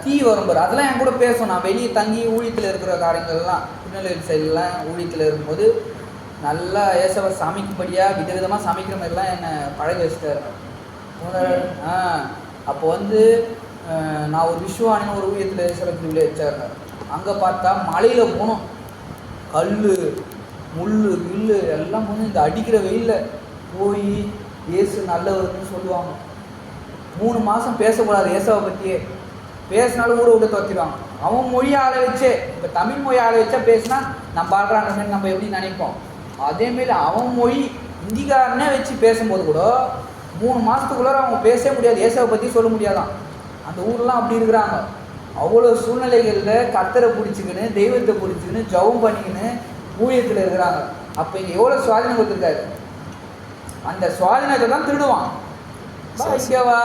தீ வரும் பாரு, அதெல்லாம் என் கூட பேசும். நான் வெளியே தங்கி ஊழியத்தில் இருக்கிற காரியங்கள்லாம் திருநெல்வேலி சைட்லாம் ஊழியத்தில் இருக்கும்போது நல்லா ஏசவ சமைக்கும்படியாக விதவிதமாக சமைக்கிற மாதிரிலாம் என்னை பழக வச்சுட்டாரு. அப்போ வந்து நான் ஒரு விஸ்வானின்னு ஒரு ஊழியத்தில் ஏசவத்தில் வச்சார். அங்கே பார்த்தா மலையில் போனோம், கல் முள் வில்லு எல்லாம் போய் இந்த அடிக்கிற வெயிலில் போய் ஏசு நல்லவர்னு சொல்லுவாங்க. 3 மாதம் பேசக்கூடாது ஏசாவை பற்றியே, பேசினாலும் ஊரை விட்டு துரத்திடுவாங்க. அவன் மொழியை ஆள வச்சே, இப்போ தமிழ் மொழி ஆள வச்சா பேசினா நம்ம பாடுறாங்க மாதிரி நம்ம எப்படி நினைப்போம், அதேமாரி அவன் மொழி இந்திக்காரனே வச்சு பேசும்போது கூட 3 மாதத்துக்குள்ளார அவங்க பேசவே முடியாது, ஏசாவை பற்றி சொல்ல முடியாதான். அந்த ஊரெலாம் அப்படி இருக்கிறாங்க. அவ்வளோ சூழ்நிலைகளில் கத்தரை பிடிச்சிக்கின்னு தெய்வத்தை பிடிச்சிக்கின்னு ஜெபம் பண்ணிக்கின்னு ஊழியத்தில் இருக்கிறாங்க. அப்போ இங்கே எவ்வளோ சுவாதீனம் கொடுத்துருக்காரு. அந்த சுவாதீனத்தை தான் திருடுவான். பாக்கியவா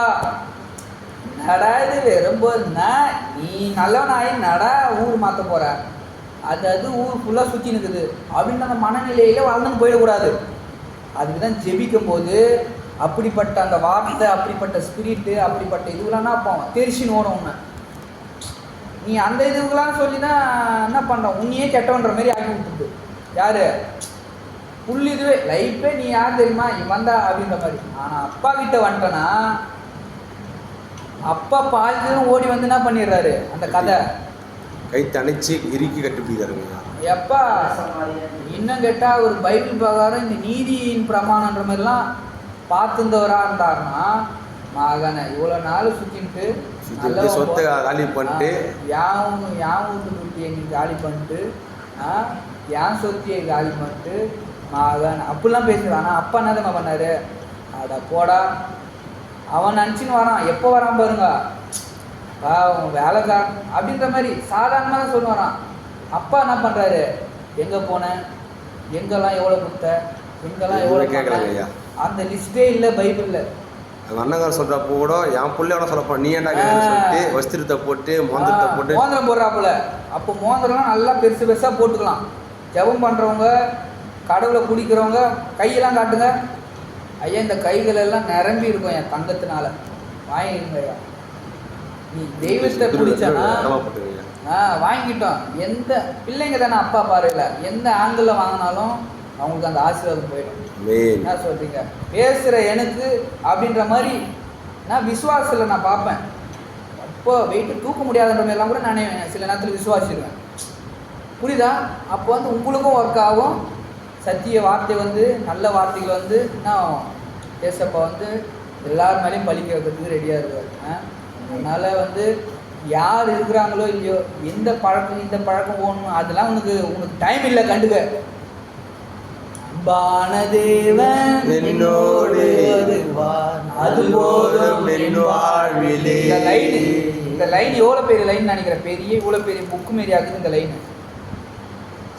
நடா, இது ரொம்ப நீ நல்லவனாயி நடா ஊர் மாற்ற போகிற, அது ஊர் ஃபுல்லாக சுற்றி நிற்குது அப்படின்னு அந்த மனநிலையில் வாழ்ந்துன்னு போயிடக்கூடாது. அதுக்கு தான் ஜெபிக்கும் போது அப்படிப்பட்ட அந்த வார்த்தை, அப்படிப்பட்ட ஸ்பிரிட்டு, அப்படிப்பட்ட இதுவெல்லாம் அப்போ தெரிச்சுன்னு ஓடும். உன்னை நீ அந்த இதுக்கெல்லாம் சொல்லி தான் என்ன பண்ணுறோம், உன்னையே கெட்டவன்ற மாதிரி ஆக்கி விட்டுது. யார் புல் இதுவே லைஃபே நீ யார் தெரியுமா, வந்தா அப்படின்ற மாதிரி. ஆனால் அப்பா கிட்ட வந்துட்டனா அப்பா பாதிக்கும் ஓடி வந்து என்ன பண்ணிடுறாரு, அந்த கதை கை தனிச்சு இறுக்கி கட்டுப்பிடிக்கிறாருங்க. எப்பா இன்னும் கேட்டால் ஒரு பைபிள் பிரகாரம் இந்த நீதியின் பிரமாணன்ற மாதிரிலாம் பார்த்துருந்தவராக இருந்தாருன்னா மகனை இவ்வளோ நாள் சுற்றிட்டு சொத்தை காலி பண்ணிட்டு யான் வீட்டு குட்டியை நீ காலி பண்ணிட்டு என் சொத்தியை காலி பண்ணிட்டு மகன் அப்படிலாம் பேசுகிறான். ஆனால் அப்பா என்ன தான் பண்ணாரு, அட போடா அவன் நினச்சின்னு வரான், எப்போ வரான் பாருங்க அவன் வேலைக்காரன் அப்படின்ற மாதிரி சாதாரணமாக தான் சொல்லுவாரான். அப்பா என்ன பண்ணுறாரு, எங்கே போனேன், எங்கெல்லாம் எவ்வளோ கொடுத்த, எங்கெல்லாம் எவ்வளோ கேட்குறாங்க, அந்த லிஸ்ட்டே இல்லை பைபிளில். அண்ணங்கார சொல்கிறப்போ கூட என் பிள்ளையோட சொல்லப்போ நீ ஏன்டா சொல்லிட்டு வஸ்திரத்தை போட்டு மோந்திரத்தை போட்டு மோந்திரம் போடுறாப்புல. அப்போ மோந்திரம்லாம் நல்லா பெருசு பெருசாக போட்டுக்கலாம். ஜெபம் பண்ணுறவங்க, கடவுளை பிடிக்கிறவங்க கையெல்லாம் காட்டுங்க ஐயா, இந்த கைகள் எல்லாம் நிரம்பி இருக்கும் என் தங்கத்தினால, வாங்கிடுங்க ஐயா. நீ தெய்வத்தை பிடிச்சனா வாங்கிட்டோம். எந்த பிள்ளைங்க தானே அப்பா பாருல, எந்த ஆங்கிளில் வாங்கினாலும் அவங்களுக்கு அந்த ஆசீர்வாதம் போயிடும். என்ன சொல்றீங்க, பேசுகிற எனக்கு அப்படின்ற மாதிரி நான் விசுவாசத்தில் நான் பார்ப்பேன். அப்போ வெயிட்டு தூக்க முடியாதுன்ற மாதிரிலாம் கூட நான் சில நேரத்தில் விசுவாசிடுவேன். புரியுதா? அப்போ வந்து உங்களுக்கும் ஒர்க் ஆகும். சத்திய வார்த்தை வந்து நல்ல வார்த்தைகள் வந்து நான் ஏசப்பா வந்து எல்லார் மேலேயும் பழிக்க வைக்கிறதுக்கு ரெடியாக இருக்காரு. அதனால் வந்து யார் இருக்கிறாங்களோ இல்லையோ, எந்த பழக்கம் இந்த பழக்கம் போகணும் அதெல்லாம் உனக்கு டைம் இல்லை கண்டுக்க. அன்பான தேவன் என்னோடு அது போதும் வாழ்விலே. இந்த லைன் எவ்வளோ பெரிய லைன் நினைக்கிறேன், பெரிய இவ்வளோ பெரிய புக்கு மாரி ஆகுது இந்த லைன்.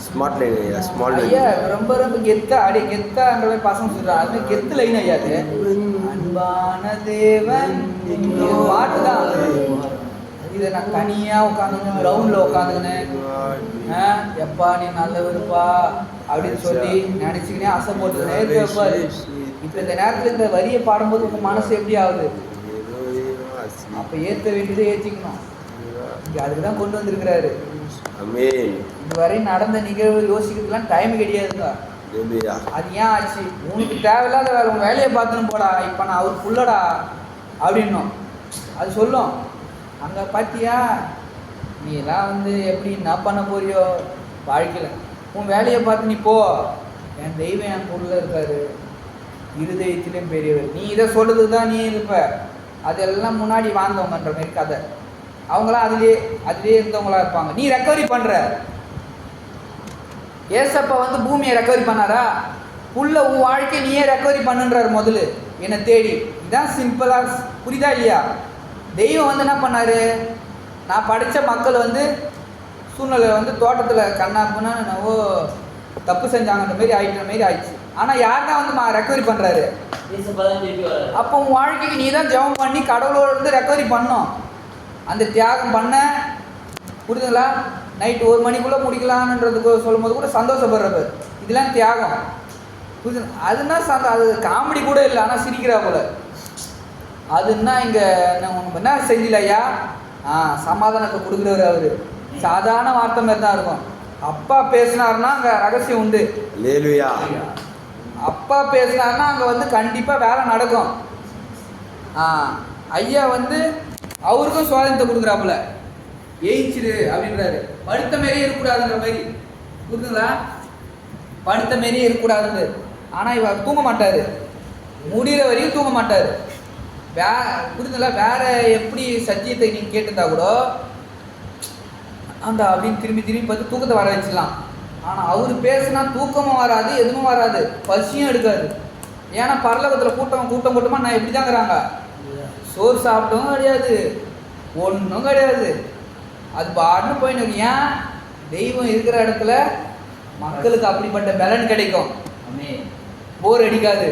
ஸ்மார்ட் லைன் ஐயா, ஸ்மால் லைன் ஐயா, ரொம்ப ரொம்ப கெத்தா அப்படியே கெத்தான்ற மாதிரி பசங்க சொல்கிறாங்க. அது கெத்து லைன் ஐயா. அது அன்பான தேவன் பாட்டு தான். இதை நான் தனியாக உட்காந்துக்கணும், ரவுண்டில் உட்காந்துக்கினேன், எப்பா நீ நல்லவருப்பா அப்படின்னு சொல்லி நினச்சிக்கினே ஆசை போட்டுக்கினே இருப்பாரு. இப்போ இந்த நேரத்தில் இந்த வரியை பாடும்போது உங்கள் மனசு எப்படி ஆகுது? அப்போ ஏற்ற வேண்டியதை ஏற்றிக்கணும். இங்கே அதுக்கு தான் கொண்டு வந்திருக்கிறாரு. இதுவரை நடந்த நிகழ்வு யோசிக்கிறதுலாம் டைம் கிடையாதுங்க. அது ஏன் ஆச்சு, உனக்கு தேவையில்லாத வேலை, உன் வேலையை பார்த்துன்னு போடா, இப்போ நான் அவர் ஃபுல்லடா அப்படின்னும் அது சொல்லும். அங்கே பார்த்தியா நீ எல்லாம் வந்து எப்படி என்ன பண்ண போறியோ வாழ்க்கையில், உன் வேலையை பார்த்து நீ போ, என் தெய்வம் என் பொருளில் இருக்காரு, இருதயத்திலையும் பெரியவர். நீ இதை சொல்கிறதுக்கு தான் நீ இருப்ப, அதெல்லாம் முன்னாடி வாழ்ந்தவங்கன்ற மாதிரி கதை. அவங்களாம் அதுலேயே இருந்தவங்களா இருப்பாங்க. நீ ரெக்கவரி பண்ணுற. ஏசப்பா வந்து பூமியை ரெக்கவரி பண்ணாரா? புள்ள உன் வாழ்க்கையை நீயே ரெக்கவரி பண்ணுன்றார் முதல்ல என்னை தேடி. இதுதான் சிம்பிளாக புரியுதா இல்லையா? தெய்வம் வந்து என்ன பண்ணார், நான் படித்த மக்கள் வந்து சூழ்நிலை வந்து தோட்டத்தில் கண்ணாப்புன்னா என்னவோ தப்பு செஞ்சாங்கன்ற மாரி ஆகிட்ட மாரி ஆயிடுச்சு. ஆனால் யார் தான் வந்து ரெக்கவரி பண்ணுறாரு? அப்போ உன் வாழ்க்கைக்கு நீ தான் ஜெபம் பண்ணி கடவுளோட இருந்து ரெக்கவரி பண்ணோம். அந்த தியாகம் பண்ண புரியுதுங்களா? நைட்டு 1 மணிக்குள்ளே முடிக்கலான்றதுக்கு சொல்லும் போது கூட சந்தோஷப்படுறவர். இதெல்லாம் தியாகம் புரியுது. அதுனா அது காமெடி கூட இல்லை, ஆனால் சிரிக்கிறா போல. அதுன்னா இங்கே நான் உனக்கு என்ன செஞ்சிலையா, சமாதானத்தை கொடுக்குறவர் அவர். சாதாரண வார்த்தை மாதிரி தான் இருக்கும். அப்பா பேசினாருன்னா அங்கே ரகசியம் உண்டு. அல்லேலூயா. அப்பா பேசினாருன்னா அங்கே வந்து கண்டிப்பாக வேலை நடக்கும். ஐயா வந்து அவருக்கும் சுவாதீனத்தை கொடுக்குறாப்புல. ஏய்ச்சிரு அப்படின்றாரு. படுத்த மாரியே இருக்கக்கூடாதுன்ற மாதிரி. புரியுதுங்களா? படுத்த மாரியே இருக்கக்கூடாதுன்னு. ஆனால் இவர் தூங்க மாட்டார், முடிகிற வரையும் தூங்க மாட்டார். புரியுதுங்களா? வேற எப்படி சத்தியத்தை நீங்கள் கேட்டுருந்தா கூட அந்த அப்படின்னு திரும்பி திரும்பி பார்த்து தூக்கத்தை வர வச்சிடலாம். ஆனால் அவர் பேசுனா தூக்கமும் வராது, எதுவும் வராது, பசியும் எடுக்காது. ஏன்னா பரலோகத்தில் கூட்டம் கூட்டமாக நான் எப்படி தாங்கிறாங்க, சோறு சாப்பிட்டவும் கிடையாது, ஒன்றும் கிடையாது. அது பாட்டுன்னு போயின்னு. ஏன்? தெய்வம் இருக்கிற இடத்துல மக்களுக்கு அப்படிப்பட்ட பலன் கிடைக்கும். போர் அடிக்காது.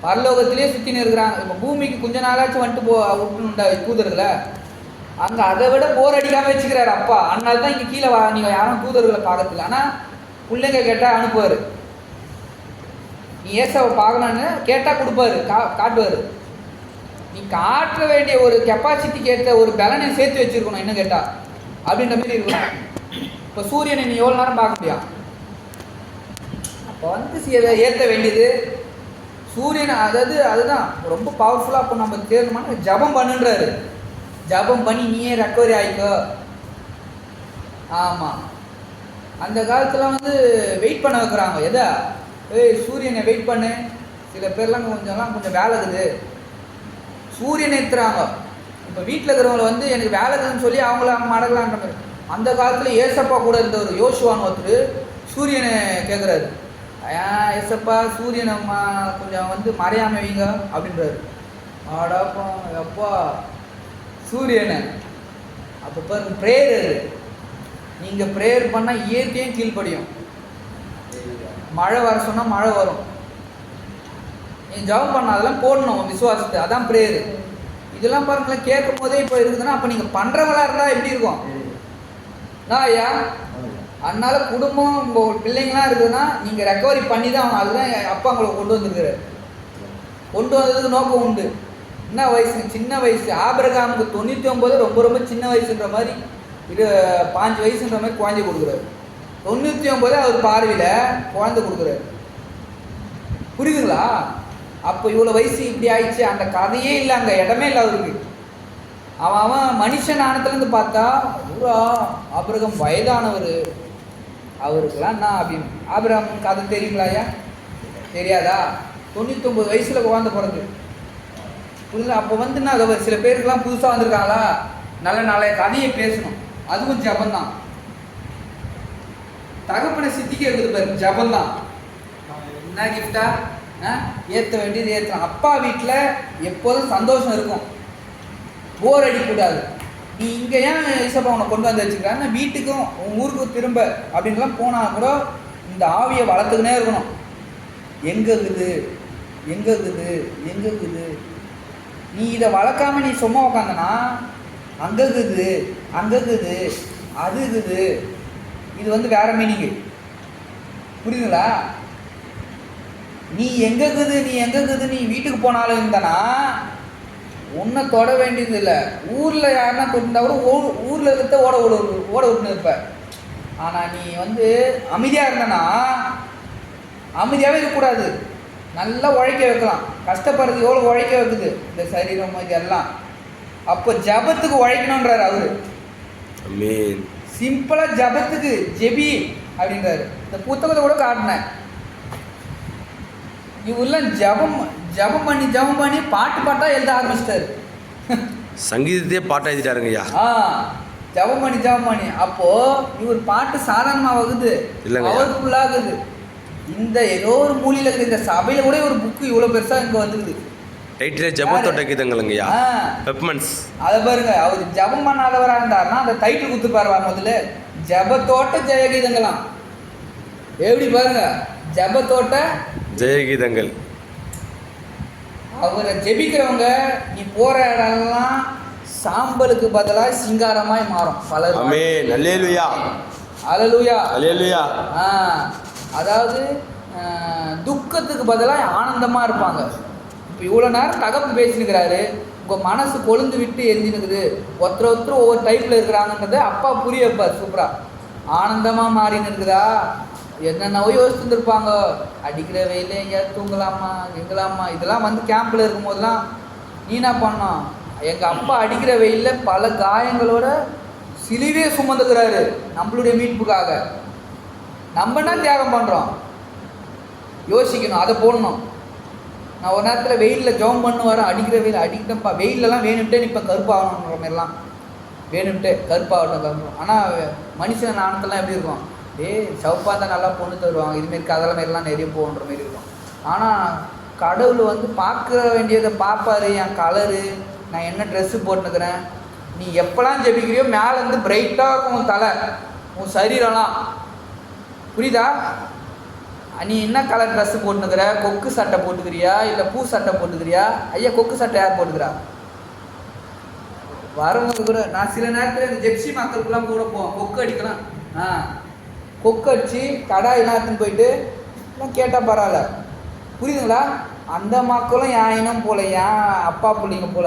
பரலோகத்திலே சுற்றின்னு இருக்கிறாங்க. இப்போ பூமிக்கு கொஞ்ச நாளாச்சும் வந்துட்டு விட்டுணுண்டா தூதர்களை, அங்கே அதை விட போர் அடிக்காமல் வச்சுக்கிறாரு அப்பா. அதனால தான் இங்கே கீழே நீங்கள் யாரும் தூதர்களை பார்க்கறதில்ல. ஆனால் பிள்ளைங்க கேட்டால் அனுப்புவார். நீ ஏசாவை பார்க்கணுன்னு கேட்டால் கொடுப்பாரு, காட்டுவார். நீ காட்ட வேண்டிய ஒரு கெப்பாசிட்டிக்கு ஏற்ற ஒரு பலனை சேர்த்து வச்சுருக்கணும். என்ன கேட்டால் அப்படின்ற மாதிரி இருக்கணும். இப்போ சூரியனை நீ எவ்வளோ நேரம் பார்க்க முடியும்? அப்போ வந்து ஏற்ற வேண்டியது சூரியன். அதுதான் ரொம்ப பவர்ஃபுல்லாக. இப்போ நம்ம தேர்ந்தோம்னா ஜபம் பண்ணுன்றாரு. ஜபம் பண்ணி நீயே ரெக்கவரி ஆகிக்கோ. ஆமாம், அந்த காலத்தில் வந்து வெயிட் பண்ண வைக்கிறாங்க. எதா சூரியனை வெயிட் பண்ணு. சில பேர்லாம் கொஞ்சம் வேலை இருக்குது, சூரியனை ஏற்றுறாங்க. இப்போ வீட்டில் இருக்கிறவங்கள வந்து எனக்கு வேலை இருக்குதுன்னு சொல்லி அவங்கள மடங்கலான்ற மாதிரி. அந்த காலத்தில் ஏசப்பா கூட இருந்த ஒரு யோசுவான்னு ஒருத்தர் சூரியனை கேட்குறாரு. ஏசப்பா சூரியனை கொஞ்சம் வந்து மறையாமல் வைங்க அப்படின்றாரு. ஆடாப்பா அப்பா சூரியனை. அப்போ பாருங்க, ப்ரேயர். நீங்கள் ப்ரேயர் பண்ணால் இயற்கையும் கீழ்ப்படியும். மழை வர சொன்னால் மழை வரும். நீங்கள் ஜபம் பண்ண அதெல்லாம் போடணும் விசுவாசத்தை. அதான் ப்ரேயர். இதெல்லாம் பாருங்களேன், கேட்கும் போதே இப்போ இருக்குதுன்னா அப்போ நீங்கள் பண்ணுறவங்களா இருந்தால் எப்படி இருக்கும்? ஐயா, அதனால குடும்பம் உங்கள் பிள்ளைங்களாம் இருக்குதுன்னா நீங்கள் ரெக்கவரி பண்ணி தான் ஆகணும். அதுதான் அப்பா உங்களை கொண்டு வந்துருக்குறாரு. கொண்டு வந்ததுக்கு நோக்கம் உண்டு. என்ன வயசு? சின்ன வயசு. ஆபிரகாமுக்கு 99 ரொம்ப ரொம்ப சின்ன வயசுன்ற மாதிரி, 5 வயசுன்ற மாதிரி குழந்தை கொடுக்குறாரு. 99 அவர் பார்வையில் குழந்தை கொடுக்குறாரு. புரியுதுங்களா? அப்போ இவ்வளோ வயசு இப்படி ஆயிடுச்சு. அந்த கதையே இல்லை, அங்கே இடமே இல்லை அவருக்கு. அவன் மனுஷன் ஆனத்துலேருந்து பார்த்தா ஊரா ஆபிரகாம் வயதானவர், அவருக்கெல்லாம் என்ன அப்படின்னு. ஆபிரகாம் கதை தெரியுங்களா ஐயா? தெரியாதா? 99 வயசில் குழந்தை பிறகு. புரியுது? அப்போ வந்து என்ன, அதை சில பேருக்கெல்லாம் புதுசாக வந்திருக்காங்களா, நல்ல கதையை பேசணும். அதுவும் ஜபந்தான். தகப்பனை சித்திக்க இருக்குது பாரு, ஜபந்தான். என்ன கிஃப்டா ஏற்ற வேண்டியது ஏற்றலாம். அப்பா வீட்டில் எப்போதும் சந்தோஷம் இருக்கும், போர் அடிக்கக்கூடாது. நீ இங்கே ஏன் இசப்பா உன்னை கொண்டு வந்து வச்சுக்கிறாங்க, வீட்டுக்கும் உன் ஊருக்கும் திரும்ப அப்படின்லாம் போனால் கூட இந்த ஆவியை வளர்த்துக்கினே இருக்கணும். எங்கே இருக்குது. நீ இதை வளர்க்காம நீ சும்மா உட்காந்தனா அங்கே இருக்குது அது இருக்குது. இது வந்து வேற மீனிங்கு. புரியுதுங்களா? நீ எங்கே இருக்குது நீ வீட்டுக்கு போனாலும் இருந்தனா உன்னை தொட வேண்டியது இல்லை. ஊரில் யாருன்னா தொட்டிருந்தா கூட ஊரில் இருக்க ஓட விட்டுன்னு இருப்ப. ஆனால் நீ வந்து அமைதியாக இருந்தனா, அமைதியாகவே இருக்கக்கூடாது, நல்லா உழைக்க வைக்கலாம். கஷ்டப்படுறது எவ்வளோ உழைக்க வைக்குது இந்த சரீரம் இதெல்லாம். அப்போ ஜபத்துக்கு உழைக்கணுன்றார் அவரு. சிம்பிளாக ஜபத்துக்கு ஜெபி அப்படின்றாரு. இந்த புத்தகத்தை கூட காட்டினேன். இவரெல்லாம் ஜபம் பண்ணி பாட்டா எழுத ஆரம்பிச்சிட்டாரு. சங்கீதத்தையே பாட்டா எழுதிட்டாருங்கய்யா. ஜபம் பண்ணி அப்போ இவர் பாட்டு சாதாரணமாகுது, பவர்ஃபுல்லாகுது. இந்த ஏதோ ஒரு மூலையில் இருக்குது. இந்த சபையில் கூட ஒரு புக்கு இவ்வளோ பெருசாக இங்கே வந்துருக்குது. டைட்டில் ஜபத்தோட்ட கீதங்கள்ங்கய்யா, பெப்மன்ஸ். அதை பாருங்க, அவர் ஜபம் பண்ணாதவராக இருந்தாருன்னா அந்த டைட்டில் கொடுத்துப்பாரு முதல்ல, ஜபத்தோட்ட ஜெயகீதங்களாம். எப்படி பாருங்க, ஜபத்தோட்ட ஜெயகீதங்கள். அவரை ஜெபிக்கிறவங்க நீ போற இடம்லாம் சாம்பலுக்கு பதிலாக சிங்காரமாய் மாறும். ஆமென். அல்லேலூயா. அல்லேலூயா. அல்லேலூயா. அதாவது துக்கத்துக்கு பதிலாக ஆனந்தமாக இருப்பாங்க. இப்போ இவ்வளோ நேரம் தகப்பு பேசினுக்கிறாரு, உங்கள் மனசு கொழுந்து விட்டு எரிஞ்சினுக்குது, ஒருத்தர் ஒவ்வொரு டைப்பில் இருக்கிறாங்கன்றதை அப்பா புரிய வைப்பார் சூப்பராக. ஆனந்தமாக மாறின்னு இருக்குதா, என்னென்னவோ யோசிச்சுருந்துருப்பாங்க, அடிக்கிற வெயில எங்கேயாவது தூங்கலாமா எங்கலாமா. இதெல்லாம் வந்து கேம்பில் இருக்கும் போதெல்லாம் நீ என்ன பண்ணோம், எங்கள் அப்பா அடிக்கிற வெயிலில் பல காயங்களோட சிலுவையே சுமந்துக்கிறாரு நம்மளுடைய மீட்புக்காக. நம்ம என்ன தியாகம் பண்ணுறோம் யோசிக்கணும், அதை போடணும். நான் ஒரு நேரத்தில் வெயிலில் ஜெபம் பண்ணு வரேன், அடிக்கிற வெயில் அடிக்கிட்டேன்ப்பா, வெயிலெலாம் வேணும்ட்டே இப்போ கருப்பாகணுன்ற மாதிரிலாம் வேணும்ட்டே கருப்பாகட்டும் கருப்பு. ஆனால் மனுஷன் நாணத்தெல்லாம் எப்படி இருக்கும், சவுப்பாக தான் நல்லா பொண்ணு தருவாங்க, இதுமாரி கதலை மாரிலாம் நிறைய போகின்ற மாரி இருக்கும். ஆனால் கடவுள் வந்து பார்க்க வேண்டியதை பார்ப்பாரு, என் கலரு, நான் என்ன ட்ரெஸ்ஸு போட்டுனுக்கிறேன், நீ எப்போலாம் ஜெபிக்கிறியோ மேலேருந்து பிரைட்டாக இருக்கும் உன் தலை, உன் சரீரம்லாம். புரியுதா? நீ என்ன கலர் ட்ரெஸ்ஸு போட்டுனுக்கிற, கொக்கு சட்டை போட்டுக்கிறியா இல்லை பூ சட்டை போட்டுக்கிறியா? ஐயா கொக்கு சட்டை யார் போட்டுக்கிறா? வரவங்க கூட நான் சில நேரத்தில் இந்த ஜெப்சி மக்களுக்குலாம் கூட போவோம், கொக்கு அடிக்கலாம். கொக்கு அடித்து கடாயெல்லாம் எடுத்துன்னு போயிட்டு எல்லாம் கேட்டால் பரவாயில்ல. புரியுதுங்களா? அந்த மக்களும் என் இனம் போல, என் அப்பா பிள்ளைங்க போல